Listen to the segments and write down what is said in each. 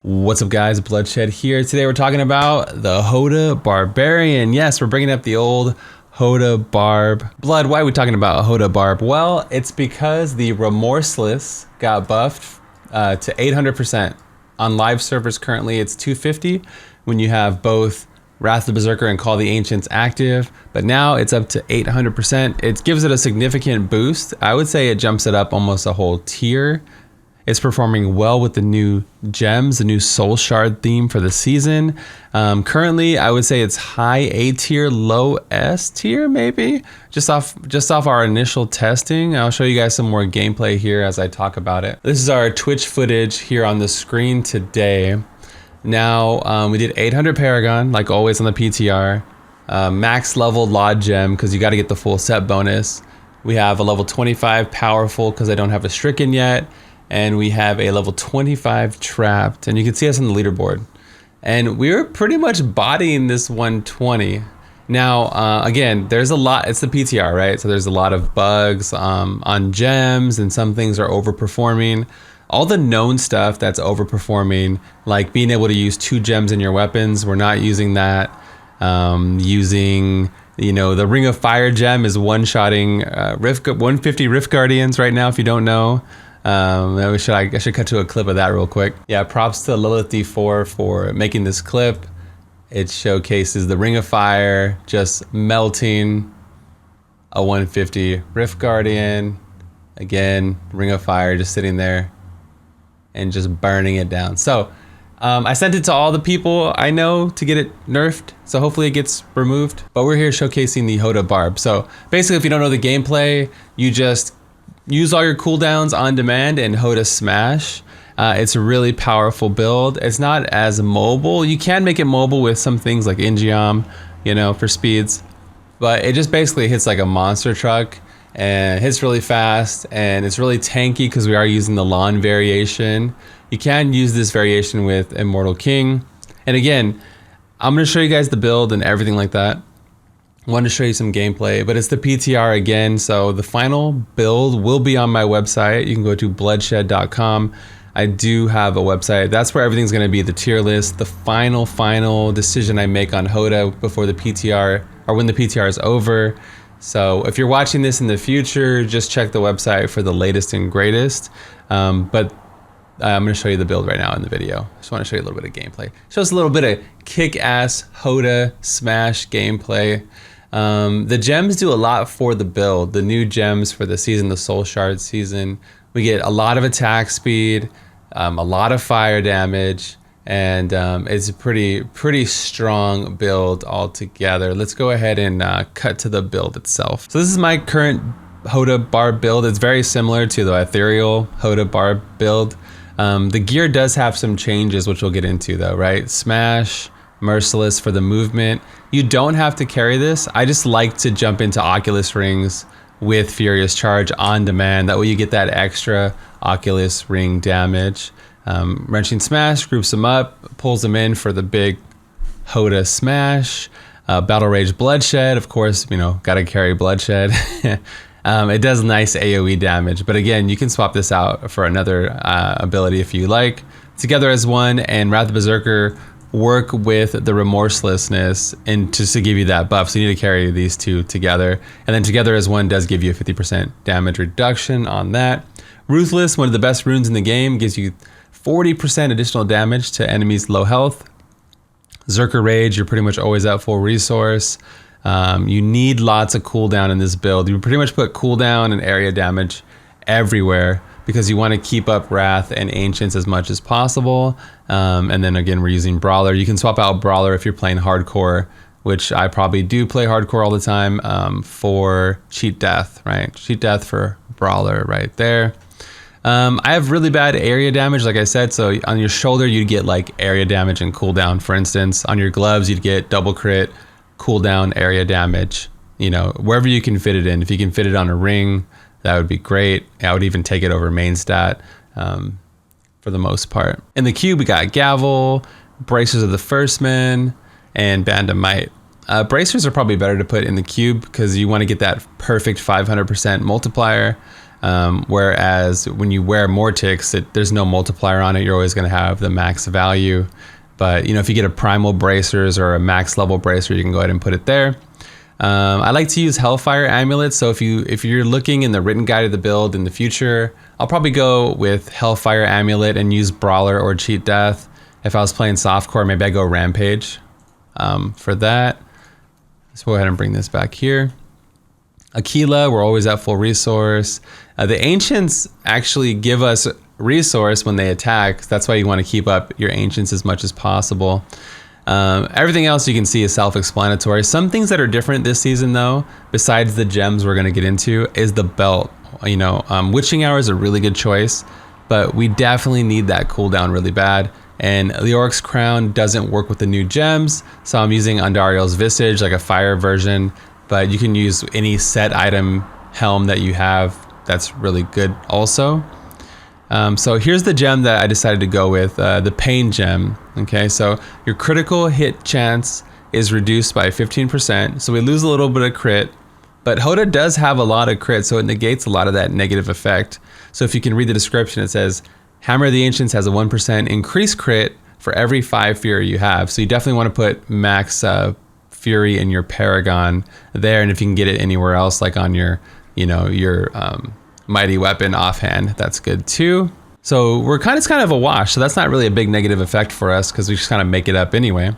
What's up guys, Bloodshed here. Today we're talking about the Hota Barbarian. Yes, we're bringing up the old Hota Barb. Blood, why are we talking about Hota Barb? Well, it's because the Remorseless got buffed to 800%. On live servers currently it's 250 when you have both Wrath the Berserker and Call the Ancients active, but now it's up to 800%. It gives it a significant boost. I would say it jumps it up almost a whole tier. It's performing well with the new gems, the new Soul Shard theme for the season. Currently, I would say it's high A tier, low S tier, maybe. Just off our initial testing. I'll show you guys some more gameplay here as I talk about it. This is our Twitch footage here on the screen today. Now, we did 800 Paragon, like always on the PTR. Max level Lod Gem, because you got to get the full set bonus. We have a level 25 Powerful, because I don't have a Stricken yet. And we have a level 25 Trapped, and you can see us on the leaderboard. And we're pretty much bodying this 120. Now, again, there's a lot, it's the PTR, right? So there's a lot of bugs on gems, and some things are overperforming. All the known stuff that's overperforming, like being able to use 2 gems in your weapons, we're not using that. Using, you know, the Ring of Fire gem is one-shotting 150 Rift Guardians right now, if you don't know. I should cut to a clip of that real quick. Yeah, props to Lilith D4 for making this clip. It showcases the Ring of Fire just melting a 150 Rift Guardian. Again, Ring of Fire just sitting there and just burning it down. So I sent it to all the people I know to get it nerfed, so hopefully it gets removed. But we're here showcasing the Hota Barb. So basically, if you don't know the gameplay, you just use all your cooldowns on demand and Hota Smash. It's a really powerful build. It's not as mobile. You can make it mobile with some things like Ingeom, you know, for speeds. But it just basically hits like a monster truck and hits really fast, and it's really tanky because we are using the Lon variation. You can use this variation with Immortal King. And again, I'm going to show you guys the build and everything like that. I wanted to show you some gameplay, but it's the PTR again, so the final build will be on my website. You can go to bloodshed.com. I do have a website. That's where everything's going to be, the tier list, the final decision I make on Hota before the PTR, or when the PTR is over. So if you're watching this in the future, just check the website for the latest and greatest. But I'm going to show you the build right now in the video. Just want to show you a little bit of gameplay. Show us a little bit of kick-ass Hota Smash gameplay. The gems do a lot for the build. The new gems for the season, the Soul Shard season, we get a lot of attack speed, a lot of fire damage, and it's a pretty strong build altogether. Let's go ahead and cut to the build itself. So this is my current Hota Barb build. It's very similar to the ethereal Hota Barb build. The gear does have some changes, which we'll get into though, right? Smash, Merciless for the movement. You don't have to carry this. I just like to jump into Oculus rings with Furious Charge on demand. That way you get that extra Oculus ring damage. Wrenching Smash groups them up, pulls them in for the big Hota Smash. Battle Rage Bloodshed, of course, you know, gotta carry Bloodshed. It does nice AoE damage, but again, you can swap this out for another ability if you like. Together as one, and Wrath the Berserker work with the remorselessness and just to give you that buff. So you need to carry these two together, and then together as one does give you a 50% damage reduction on that. Ruthless, one of the best runes in the game, gives you 40% additional damage to enemies low health. Zerker Rage, you're pretty much always at full resource. You need lots of cooldown in this build. You pretty much put cooldown and area damage everywhere, because you want to keep up Wrath and Ancients as much as possible. And then again, we're using Brawler. You can swap out Brawler if you're playing hardcore, which I probably do play hardcore all the time, for Cheat Death, right? Cheat Death for Brawler right there. I have really bad area damage, like I said, so on your shoulder, you'd get like area damage and cooldown, for instance. On your gloves, you'd get double crit, cooldown, area damage, you know, wherever you can fit it in. If you can fit it on a ring, that would be great. I would even take it over main stat for the most part. In the cube, we got Gavel, Bracers of the First Men, and Band of Might. Bracers are probably better to put in the cube because you want to get that perfect 500% multiplier. Whereas when you wear Mortix, there's no multiplier on it. You're always going to have the max value. But if you get a primal bracers or a max level bracer, you can go ahead and put it there. I like to use Hellfire Amulet. So if you're looking in the written guide of the build in the future, I'll probably go with Hellfire Amulet and use Brawler or Cheat Death. If I was playing softcore, maybe I go Rampage for that. Let's go ahead and bring this back here. Aquila, we're always at full resource. The Ancients actually give us resource when they attack. That's why you want to keep up your Ancients as much as possible. Everything else you can see is self-explanatory. Some things that are different this season though, besides the gems we're going to get into, is the belt. Witching Hour is a really good choice, but we definitely need that cooldown really bad. And Leoric's Crown doesn't work with the new gems, so I'm using Andariel's Visage, like a fire version, but you can use any set item helm that you have. That's really good also. So here's the gem that I decided to go with, the Pain Gem. Okay, so your critical hit chance is reduced by 15%, so we lose a little bit of crit, but Hota does have a lot of crit, so it negates a lot of that negative effect. So if you can read the description, it says, Hammer of the Ancients has a 1% increased crit for every 5 Fury you have. So you definitely want to put max Fury in your Paragon there, and if you can get it anywhere else, like on your Mighty Weapon offhand, that's good too. So it's kind of a wash, so that's not really a big negative effect for us because we just kind of make it up anyway.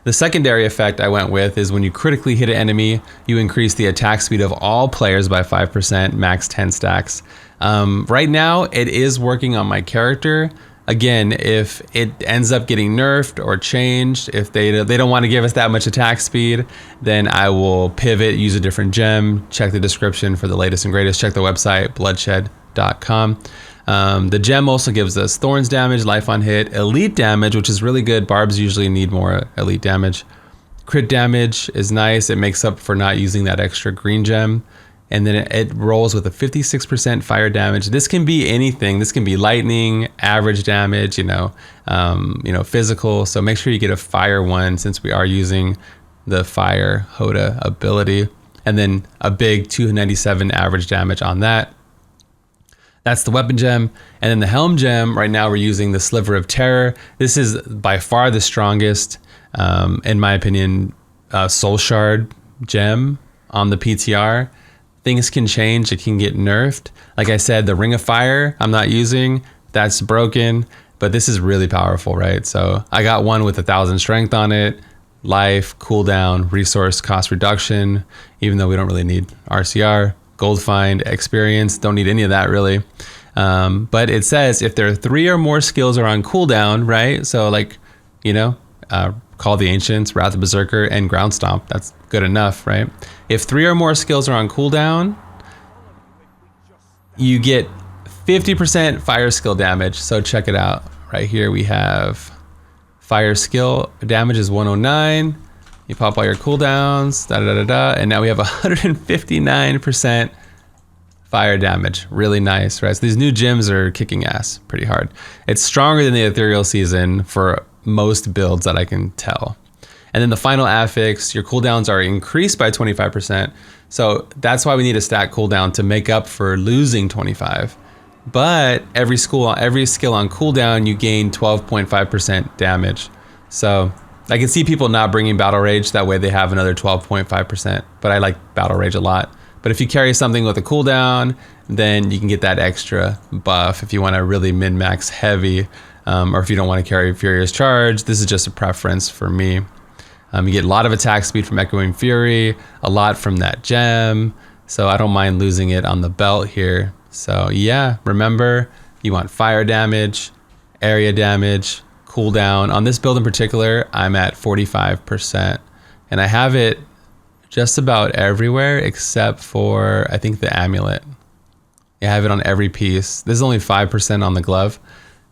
The secondary effect I went with is when you critically hit an enemy, you increase the attack speed of all players by 5%, max 10 stacks. Right now, it is working on my character. Again, if it ends up getting nerfed or changed, if they don't want to give us that much attack speed, then I will pivot, use a different gem. Check the description for the latest and greatest. Check the website, bloodshed.com. The gem also gives us Thorns damage, life on hit, elite damage, which is really good. Barbs usually need more elite damage. Crit damage is nice. It makes up for not using that extra green gem. And then it rolls with a 56% fire damage. This can be anything. This can be lightning, average damage, physical. So make sure you get a fire one since we are using the fire Hota ability. And then a big 297 average damage on that. That's the weapon gem. And then the helm gem, right now we're using the Sliver of Terror. This is by far the strongest, in my opinion, Soul Shard gem on the PTR. Things can change, it can get nerfed. Like I said, the Ring of Fire I'm not using, that's broken, but this is really powerful, right? So I got one with 1,000 strength on it, life, cooldown, resource cost reduction, even though we don't really need RCR, gold find, experience, don't need any of that really. But it says if there are 3 or more skills are on cooldown, right? So Call the Ancients, Wrath of Berserker, and Ground Stomp. That's good enough, right? If 3 or more skills are on cooldown, you get 50% fire skill damage. So check it out. Right here we have fire skill damage is 109. You pop all your cooldowns, and now we have 159% fire damage. Really nice, right? So these new gems are kicking ass pretty hard. It's stronger than the Ethereal Season for most builds that I can tell. And then the final affix, your cooldowns are increased by 25%. So that's why we need a stack cooldown to make up for losing 25. But every skill on cooldown, you gain 12.5% damage. So I can see people not bringing Battle Rage, that way they have another 12.5%, but I like Battle Rage a lot. But if you carry something with a cooldown, then you can get that extra buff if you want to really min-max heavy, or if you don't want to carry Furious Charge. This is just a preference for me. You get a lot of attack speed from Echoing Fury, a lot from that gem, so I don't mind losing it on the belt here. So yeah, remember, you want fire damage, area damage, cooldown. On this build in particular, I'm at 45%, and I have it just about everywhere except for, I think, the amulet. Yeah, I have it on every piece. This is only 5% on the glove,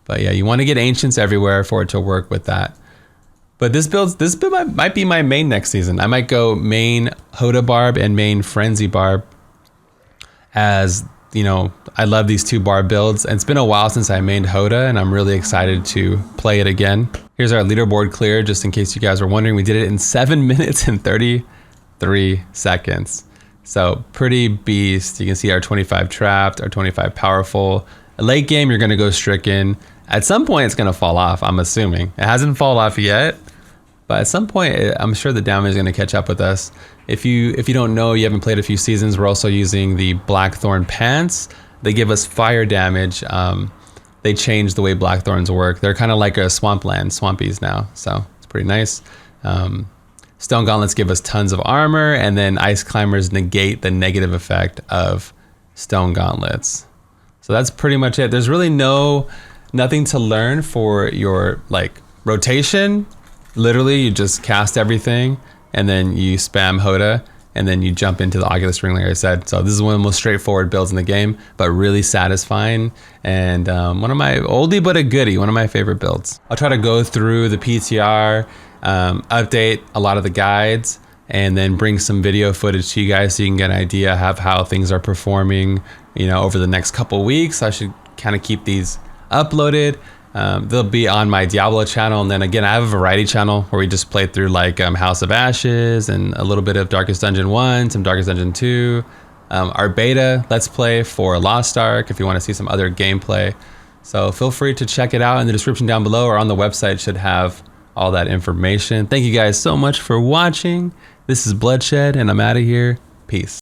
but yeah, you want to get Ancients everywhere for it to work with that. But this build might be my main next season. I might go main Hota Barb and main Frenzy Barb, as you know, I love these 2 barb builds, and it's been a while since I mained Hota, and I'm really excited to play it again. Here's our leaderboard clear, just in case you guys were wondering. We did it in 7 minutes and 33 seconds. So pretty beast. You can see our 25 trapped, our 25 powerful. Late game, you're gonna go stricken. At some point, it's gonna fall off, I'm assuming. It hasn't fallen off yet, but at some point, I'm sure the damage is gonna catch up with us. If you don't know, you haven't played a few seasons, we're also using the Blackthorn pants. They give us fire damage. They changed the way Blackthorns work. They're kind of like a swampland, swampies now, so it's pretty nice. Stone Gauntlets give us tons of armor, and then Ice Climbers negate the negative effect of Stone Gauntlets. So that's pretty much it. There's really nothing to learn for your like rotation. Literally, you just cast everything, and then you spam Hota, and then you jump into the Oculus Ring, like I said. So this is one of the most straightforward builds in the game, but really satisfying. And one of my oldie but a goodie, one of my favorite builds. I'll try to go through the PTR, update a lot of the guides, and then bring some video footage to you guys so you can get an idea of how things are performing, you know, over the next couple weeks. I should kind of keep these uploaded. They'll be on my Diablo channel, and then again, I have a variety channel where we just play through like House of Ashes and a little bit of Darkest Dungeon 1, some Darkest Dungeon 2, our beta Let's Play for Lost Ark if you want to see some other gameplay. So feel free to check it out in the description down below, or on the website should have all that information. Thank you guys so much for watching. This is Bloodshed, and I'm out of here. Peace.